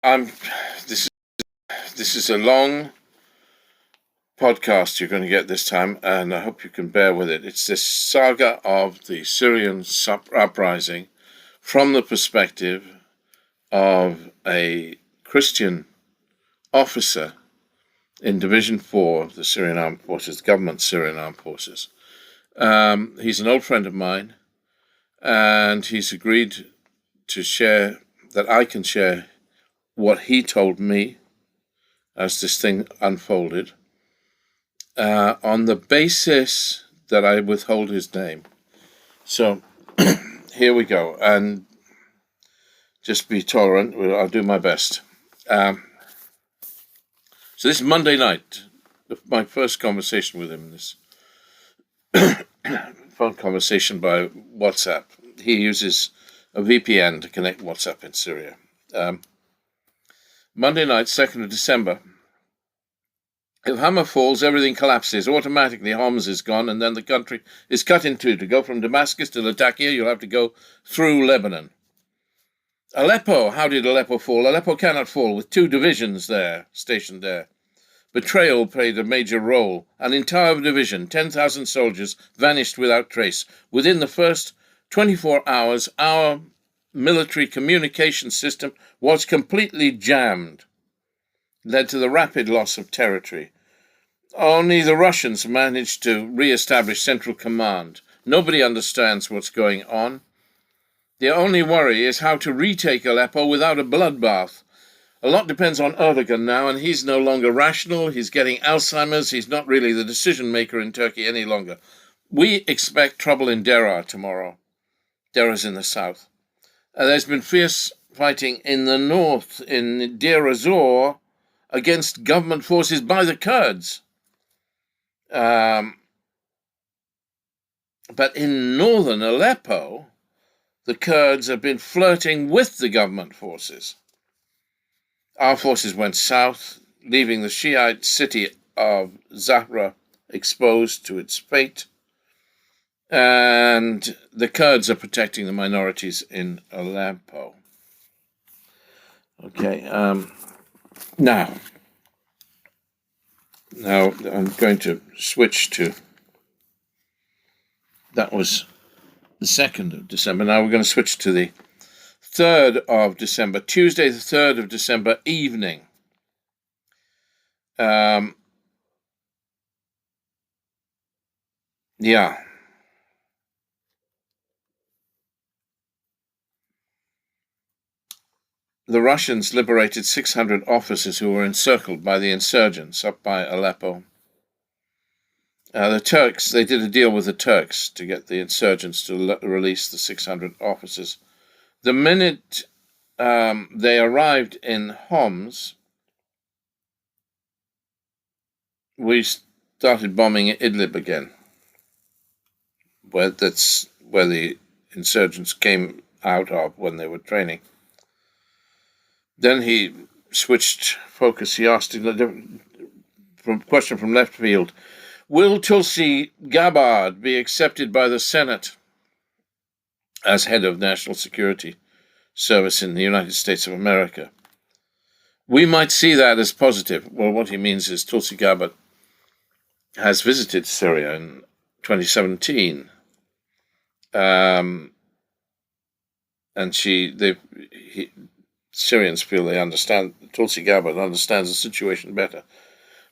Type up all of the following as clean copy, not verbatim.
I'm. This this is a long podcast you're going to get this time, and I hope you can bear with it. It's this saga of the Syrian uprising from the perspective of a Christian officer in Division 4 of the Syrian Armed Forces, government Syrian Armed Forces. He's an old friend of mine, and he's agreed to share, that I can share what he told me as this thing unfolded, on the basis that I withhold his name. So here we go, and just be tolerant. I'll do my best. So this is Monday night, my first conversation with him, this phone conversation by WhatsApp. He uses a VPN to connect WhatsApp in Syria. Monday night, 2nd of December. If Hama falls, everything collapses. Automatically, Homs is gone, and then the country is cut in two. To go from Damascus to Latakia, you'll have to go through Lebanon. Aleppo, how did Aleppo fall? Aleppo cannot fall, with 2 divisions there, stationed there. Betrayal played a major role. An entire division, 10,000 soldiers, vanished without trace. Within the first 24 hours, our military communication system was completely jammed, led to the rapid loss of territory. Only the Russians managed to re-establish central command. Nobody understands what's going on. The only worry is how to retake Aleppo without a bloodbath. A lot depends on Erdogan now, and he's no longer rational. He's getting Alzheimer's. He's not really the decision maker in Turkey any longer. We expect trouble in Deraa tomorrow. Deraa's in the south. There's been fierce fighting in the north, in Deir ez-Zor, against government forces by the Kurds. But in northern Aleppo, the Kurds have been flirting with the government forces. Our forces went south, leaving the Shiite city of Zahra exposed to its fate, and the Kurds are protecting the minorities in Aleppo. Okay, now I'm going to switch to, that was the 2nd of December. Now we're going to switch to the 3rd of December, Tuesday the 3rd of December evening. The Russians liberated 600 officers who were encircled by the insurgents up by Aleppo. The Turks, they did a deal with the Turks to get the insurgents to release the 600 officers. The minute they arrived in Homs, we started bombing Idlib again, that's where the insurgents came out of when they were training. Then he switched focus. He asked a question from left field. Will Tulsi Gabbard be accepted by the Senate as head of National Security Service in the United States of America? We might see that as positive. Well, what he means is Tulsi Gabbard has visited Syria in 2017. And Syrians feel they understand, Tulsi Gabbard understands the situation better.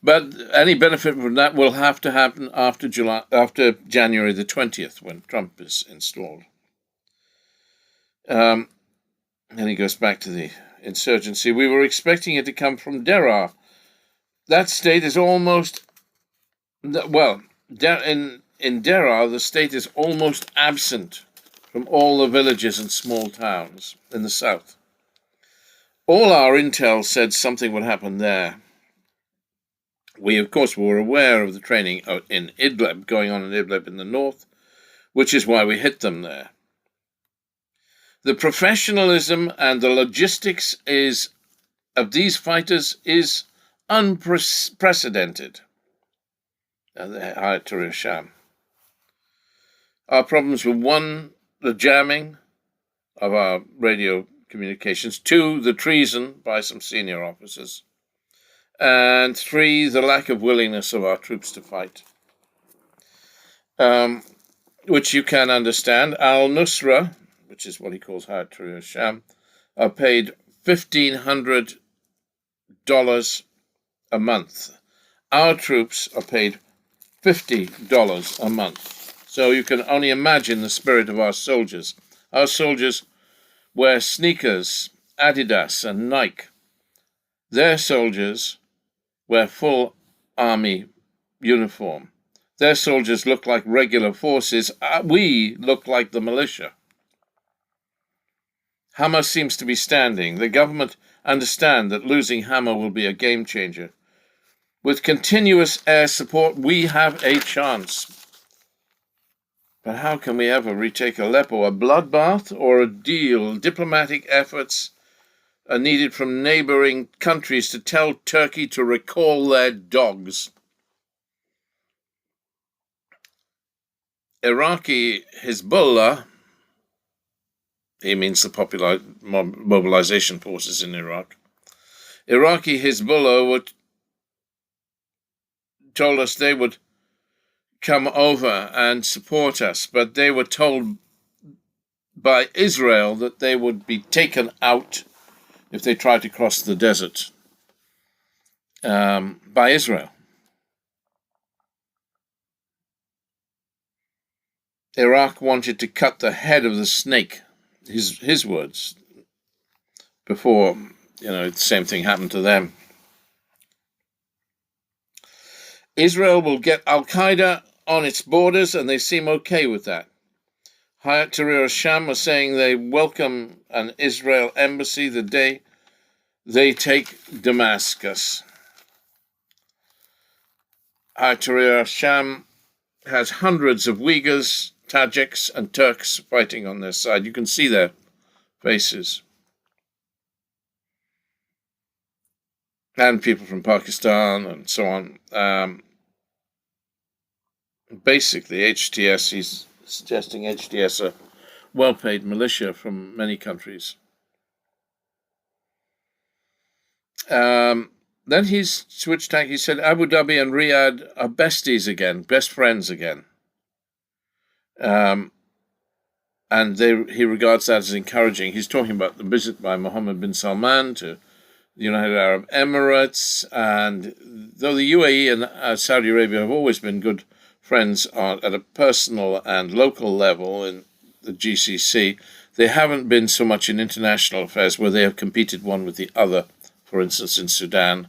But any benefit from that will have to happen after January the 20th, when Trump is installed. And he goes back to the insurgency. We were expecting it to come from Deraa. That state is almost, in Deraa, the state is almost absent from all the villages and small towns in the south. All our intel said something would happen there. We, of course, were aware of the training in Idlib, going on in Idlib in the north, which is why we hit them there. The professionalism and the logistics of these fighters is unprecedented. Our problems were, one, the jamming of our radio communications. 2, the treason by some senior officers. And 3, the lack of willingness of our troops to fight. Which you can understand. Al-Nusra, which is what he calls Hayat Tahrir al-Sham, are paid $1,500 a month. Our troops are paid $50 a month. So you can only imagine the spirit of our soldiers. Our soldiers wear sneakers, Adidas and Nike. Their soldiers wear full army uniform. Their soldiers look like regular forces. We look like the militia. Hama seems to be standing. The government understand that losing Hama will be a game changer. With continuous air support, we have a chance. But how can we ever retake Aleppo? A bloodbath or a deal? Diplomatic efforts are needed from neighboring countries to tell Turkey to recall their dogs. Iraqi Hezbollah, he means the popular mobilization forces in Iraq. Iraqi Hezbollah told us they would come over and support us, but they were told by Israel that they would be taken out if they tried to cross the desert by Israel. Iraq wanted to cut the head of the snake, his words, before, the same thing happened to them. Israel will get Al-Qaeda on its borders, and they seem okay with that. Hayat Tahrir al-Sham are saying they welcome an Israel embassy the day they take Damascus. Hayat Tahrir al-Sham has hundreds of Uyghurs, Tajiks, and Turks fighting on their side. You can see their faces. And people from Pakistan and so on. Basically, HTS, he's suggesting HTS are well-paid militia from many countries. Then he's switched tack. He said Abu Dhabi and Riyadh are besties again, best friends again. And he regards that as encouraging. He's talking about the visit by Mohammed bin Salman to the United Arab Emirates. And though the UAE and Saudi Arabia have always been good friends at a personal and local level in the GCC, they haven't been so much in international affairs where they have competed one with the other, for instance, in Sudan.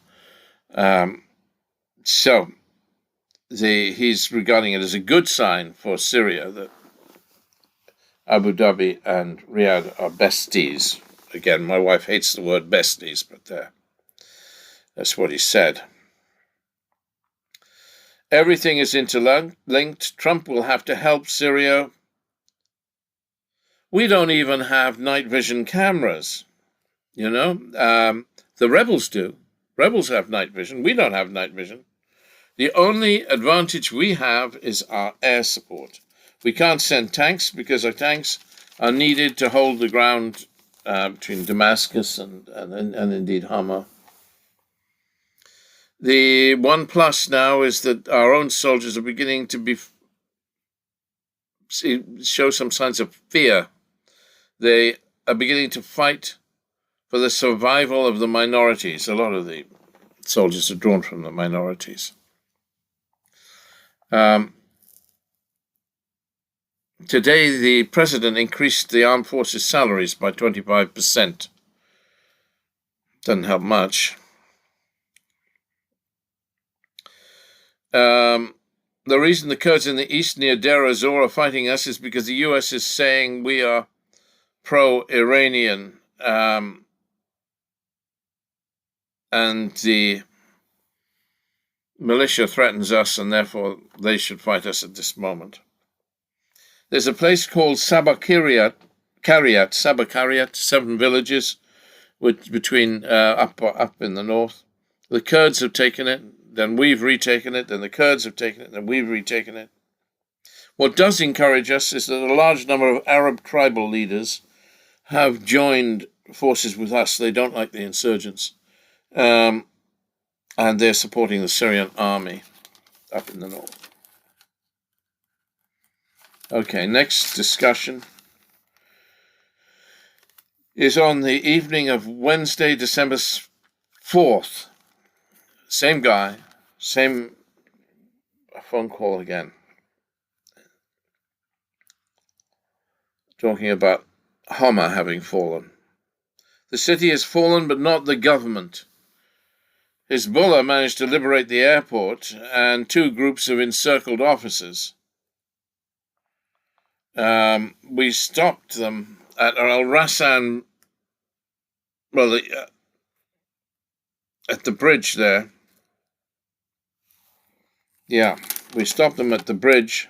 He's regarding it as a good sign for Syria that Abu Dhabi and Riyadh are besties. Again, my wife hates the word besties, but that's what he said. Everything is interlinked. Trump will have to help Syria. We don't even have night vision cameras, The rebels do. Rebels have night vision. We don't have night vision. The only advantage we have is our air support. We can't send tanks because our tanks are needed to hold the ground between Damascus and indeed Hama. The one plus now is that our own soldiers are beginning to show some signs of fear. They are beginning to fight for the survival of the minorities. A lot of the soldiers are drawn from the minorities. Today, the president increased the armed forces' salaries by 25%. Doesn't help much. The reason the Kurds in the east near Deir ez-Zor are fighting us is because the US is saying we are pro-Iranian, and the militia threatens us, and therefore they should fight us at this moment. There's a place called Sabakariat, 7 villages, between up in the north. The Kurds have taken it, then we've retaken it, then the Kurds have taken it, then we've retaken it. What does encourage us is that a large number of Arab tribal leaders have joined forces with us. They don't like the insurgents. And they're supporting the Syrian army up in the north. Okay, next discussion is on the evening of Wednesday, December 4th. Same guy, same phone call again. Talking about Hama having fallen. The city has fallen, but not the government. Hezbollah managed to liberate the airport and 2 groups of encircled officers. We stopped them at Al Rassan, at the bridge there. Yeah, we stopped them at the bridge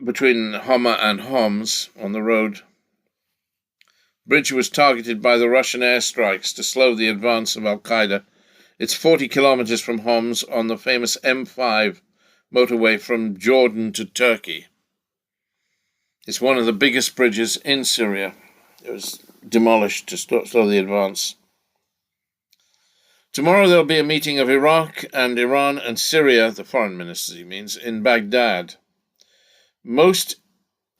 between Hama and Homs on the road. Bridge was targeted by the Russian airstrikes to slow the advance of Al-Qaeda. It's 40 kilometers from Homs on the famous M5 motorway from Jordan to Turkey. It's one of the biggest bridges in Syria. It was demolished to slow the advance. Tomorrow there'll be a meeting of Iraq and Iran and Syria, the foreign ministers he means, in Baghdad. Most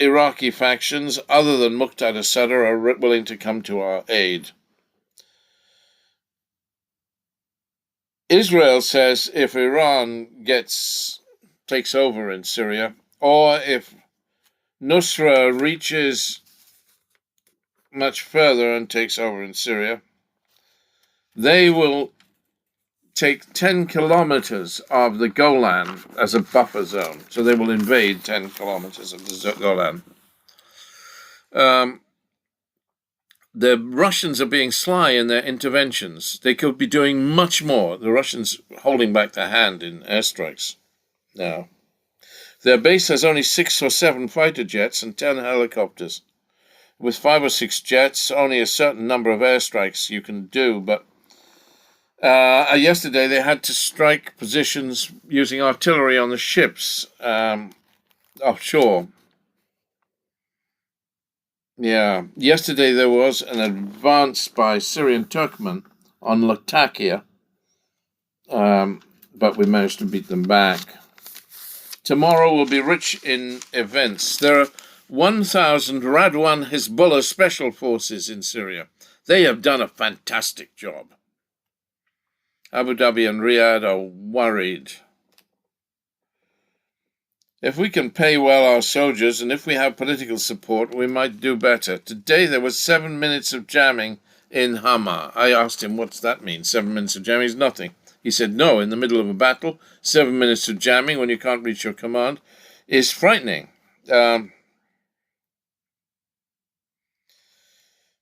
Iraqi factions, other than Muqtada Sadr, are willing to come to our aid. Israel says if Iran takes over in Syria, or if Nusra reaches much further and takes over in Syria, they will take 10 kilometers of the Golan as a buffer zone. So they will invade 10 kilometers of the Golan. The Russians are being sly in their interventions. They could be doing much more. The Russians holding back their hand in airstrikes now. Their base has only 6 or 7 fighter jets and 10 helicopters. With 5 or 6 jets, only a certain number of airstrikes you can do, but yesterday they had to strike positions using artillery on the ships offshore. Yeah, yesterday there was an advance by Syrian Turkmen on Latakia, but we managed to beat them back. Tomorrow will be rich in events. There are 1,000 Radwan Hezbollah special forces in Syria. They have done a fantastic job. Abu Dhabi and Riyadh are worried. If we can pay well our soldiers and if we have political support, we might do better. Today there was 7 minutes of jamming in Hama. I asked him, what's that mean? 7 minutes of jamming is nothing. He said, no, in the middle of a battle, 7 minutes of jamming when you can't reach your command is frightening. In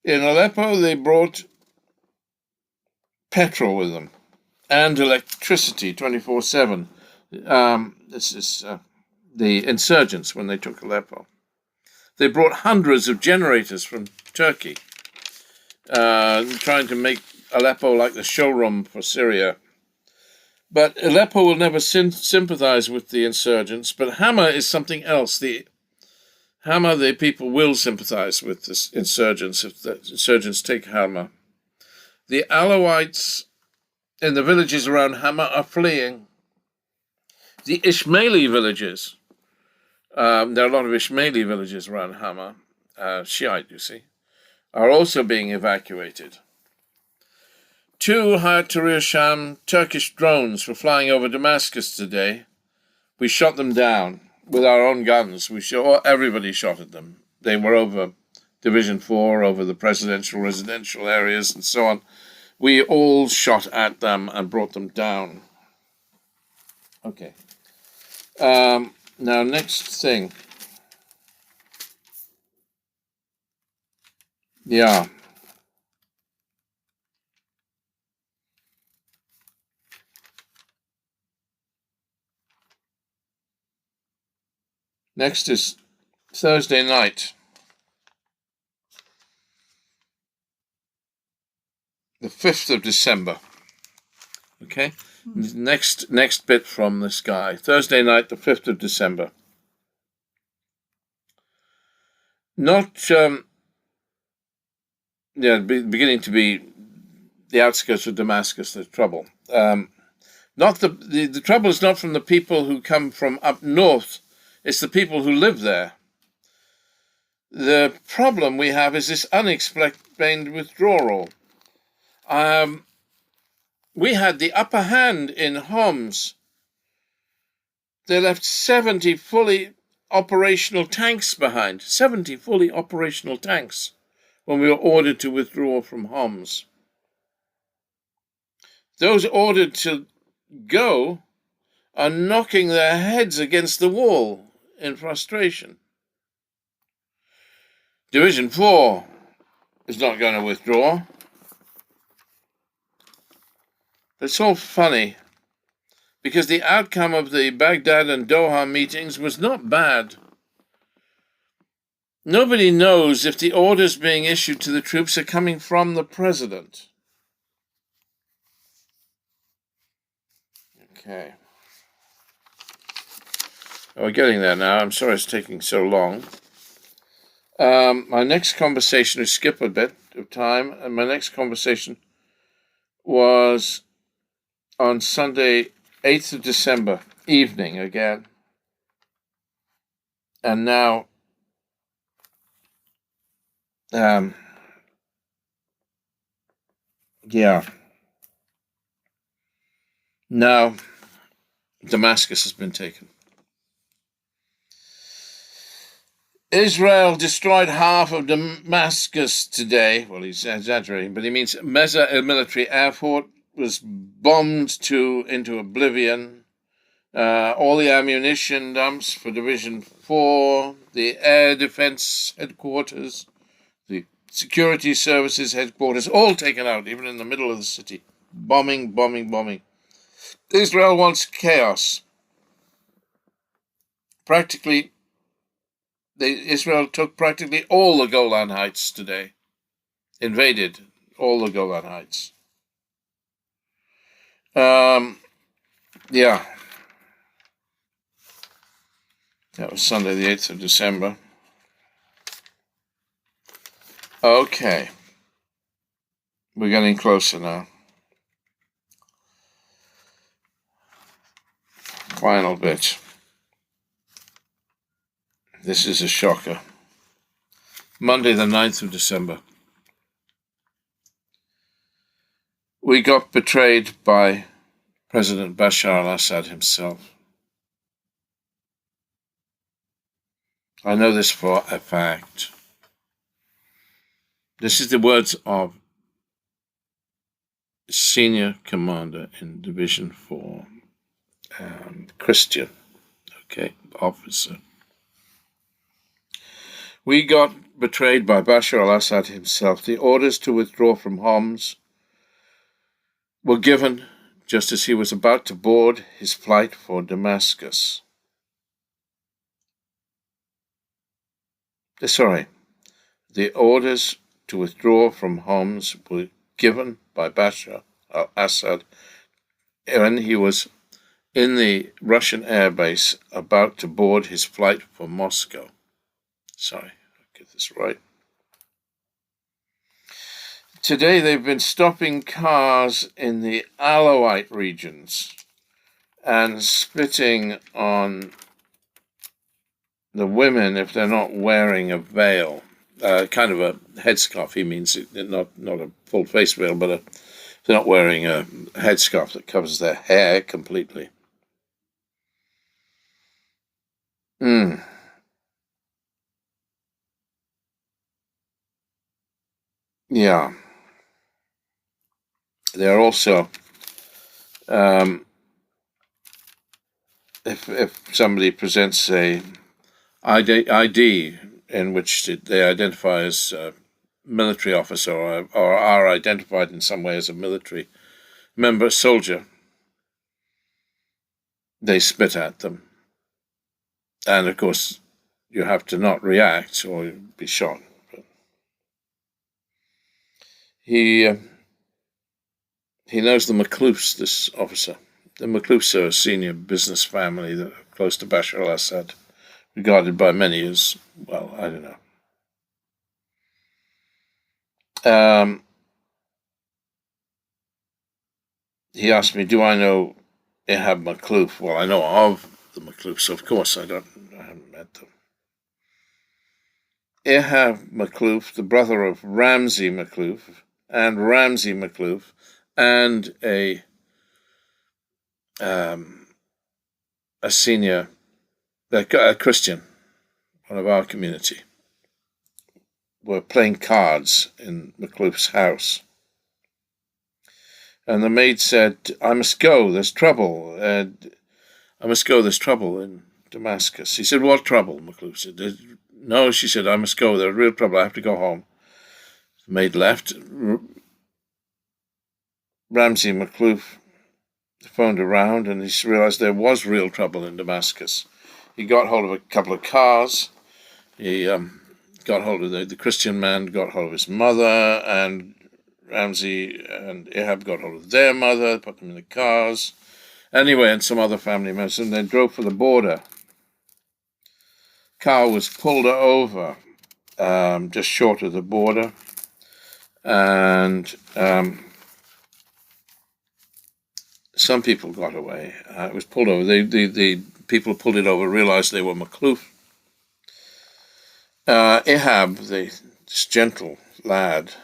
Aleppo, they brought petrol with them and electricity 24/7. This is the insurgents when they took Aleppo. They brought hundreds of generators from Turkey, trying to make Aleppo like the showroom for Syria. But Aleppo will never sympathize with the insurgents, but Hama is something else. The people will sympathize with the insurgents if the insurgents take Hama. The Alawites in the villages around Hama are fleeing. The Ismaili villages, there are a lot of Ismaili villages around Hama, Shiite, you see, are also being evacuated. 2 Hayat Tahrir Sham Turkish drones were flying over Damascus today. We shot them down with our own guns. Everybody shot at them. They were over Division 4, over the presidential residential areas and so on. We all shot at them and brought them down. Okay. Now, next thing. Yeah. Next is Thursday night. The 5th of December. Okay? Next bit from this guy. Thursday night, the 5th of December. not beginning to be the outskirts of Damascus. The trouble. Not the trouble is not from the people who come from up north. It's the people who live there. The problem we have is this unexplained withdrawal. We had the upper hand in Homs. They left 70 fully operational tanks behind. 70 fully operational tanks when we were ordered to withdraw from Homs. Those ordered to go are knocking their heads against the wall in frustration. Division 4 is not going to withdraw. It's all funny, because the outcome of the Baghdad and Doha meetings was not bad. Nobody knows if the orders being issued to the troops are coming from the president. Okay. We're getting there now. I'm sorry it's taking so long. My next conversation, we skip a bit of time, and my next conversation was on Sunday, 8th of December, evening again. And now, now Damascus has been taken. Israel destroyed half of Damascus today. Well, he's exaggerating, but he means Meza, a military airport, was bombed into oblivion. All the ammunition dumps for Division 4, the Air Defense Headquarters, the Security Services Headquarters, all taken out, even in the middle of the city. Bombing, bombing, bombing. Israel wants chaos. Israel took practically all the Golan Heights today. Invaded all the Golan Heights. That was Sunday, the 8th of December. Okay. We're getting closer now. Final bit. This is a shocker. Monday, the 9th of December. We got betrayed by President Bashar al-Assad himself. I know this for a fact. This is the words of senior commander in Division 4, Christian, officer. We got betrayed by Bashar al-Assad himself. The orders to withdraw from Homs were given just as he was about to board his flight for Damascus. The orders to withdraw from Homs were given by Bashar al-Assad when he was in the Russian airbase about to board his flight for Moscow. Sorry, I'll get this right. Today they've been stopping cars in the Alawite regions and spitting on the women if they're not wearing a veil, kind of a headscarf. He means not a full face veil, but if they're not wearing a headscarf that covers their hair completely. Yeah. They're also, if somebody presents a ID in which they identify as a military officer or are identified in some way as a military member, soldier, they spit at them. And of course, you have to not react or you'll be shot. But he knows the Makloufs, this officer. The Makloufs are a senior business family that are close to Bashar al-Assad, regarded by many as, well, I don't know. he asked me, do I know Ahab Makhlouf? Well, I know of the Makhloufs, of course. I haven't met them. Ahab Makhlouf, the brother of Ramsey Makhlouf, and Ramsey Makhlouf, and a senior, a Christian, one of our community, were playing cards in Makhlouf's house. And the maid said, I must go, there's trouble. I must go, there's trouble in Damascus. He said, what trouble? Makhlouf said, no, she said, I must go, there's real trouble, I have to go home. The maid left. Ramsey Makhlouf phoned around and he realized there was real trouble in Damascus. He got hold of a couple of cars. He got hold of the Christian man, got hold of his mother, and Ramsey and Ahab got hold of their mother, put them in the cars. Anyway, and some other family members, and they drove for the border. Car was pulled over just short of the border, and some people got away. It was pulled over. The people who pulled it over realized they were Makhlouf. Ahab, this gentle lad,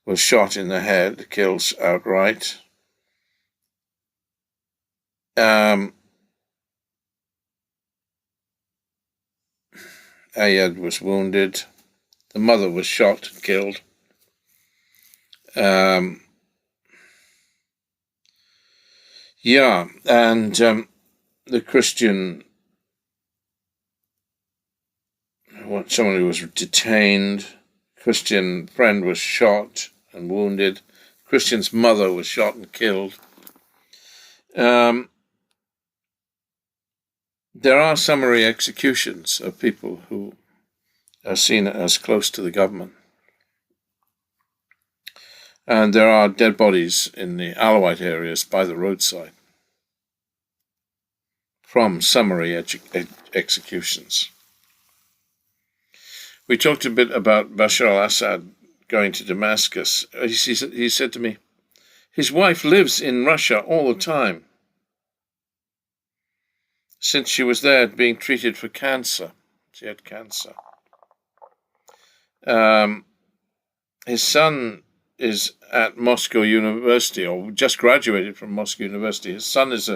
was shot in the head, killed outright. Ayad was wounded. The mother was shot and killed. And the Christian, someone who was detained, Christian friend was shot and wounded. Christian's mother was shot and killed. There are summary executions of people who are seen as close to the government. And there are dead bodies in the Alawite areas by the roadside from summary executions. We talked a bit about Bashar al-Assad going to Damascus. He said to me, his wife lives in Russia all the time, since she was there being treated for cancer. She had cancer. His son is at Moscow University, or just graduated from Moscow University. His son this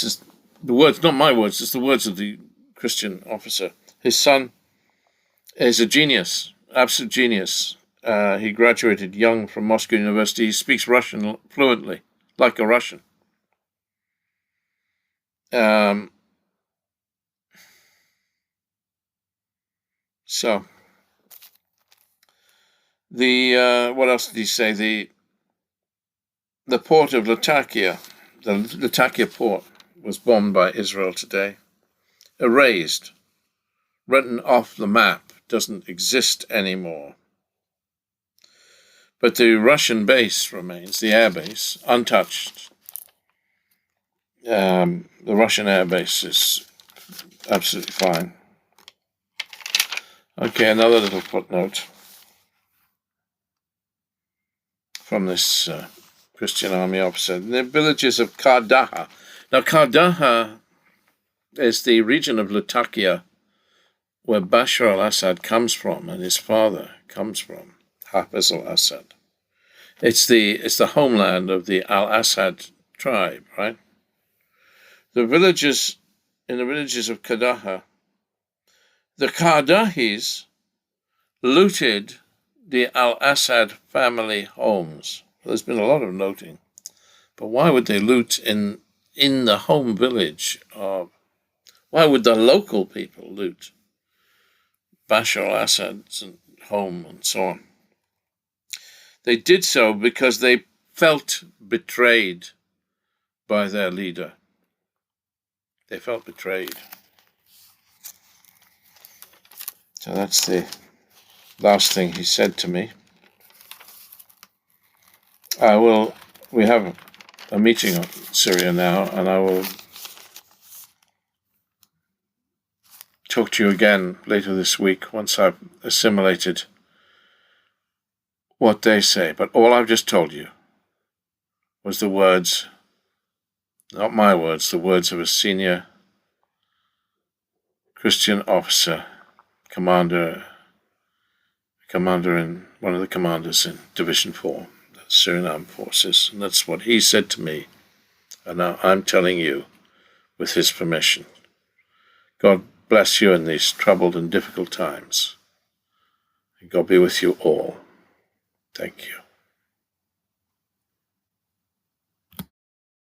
is the words, not my words, it's the words of the Christian officer. His son is a genius, absolute genius. He graduated young from Moscow University. He speaks Russian fluently, like a Russian. So what else did he say? The port of Latakia, the Latakia port, was bombed by Israel today. Erased, written off the map, doesn't exist anymore. But the Russian base remains, the air base, untouched. The Russian air base is absolutely fine. Okay, another little footnote from this Christian army officer. The villages of Kardaha. Now, Kardaha is the region of Latakia where Bashar al-Assad comes from and his father comes from, Hafiz al-Assad. It's the homeland of the al-Assad tribe, right? In the villages of Kardaha, the Kardahis looted the al-Assad family homes. There's been a lot of looting, but why would they loot in the home village of? Why would the local people loot Bashar al-Assad's home and so on? They did so because they felt betrayed by their leader. They felt betrayed. So that's the last thing he said to me. We have a meeting on Syria now, and I will talk to you again later this week once I've assimilated what they say. But all I've just told you was the words, not my words, the words of a senior Christian officer, commander in one of the commanders in Division 4, the Syrian Armed Forces. And that's what he said to me. And now I'm telling you with his permission. God bless you in these troubled and difficult times. And God be with you all. Thank you.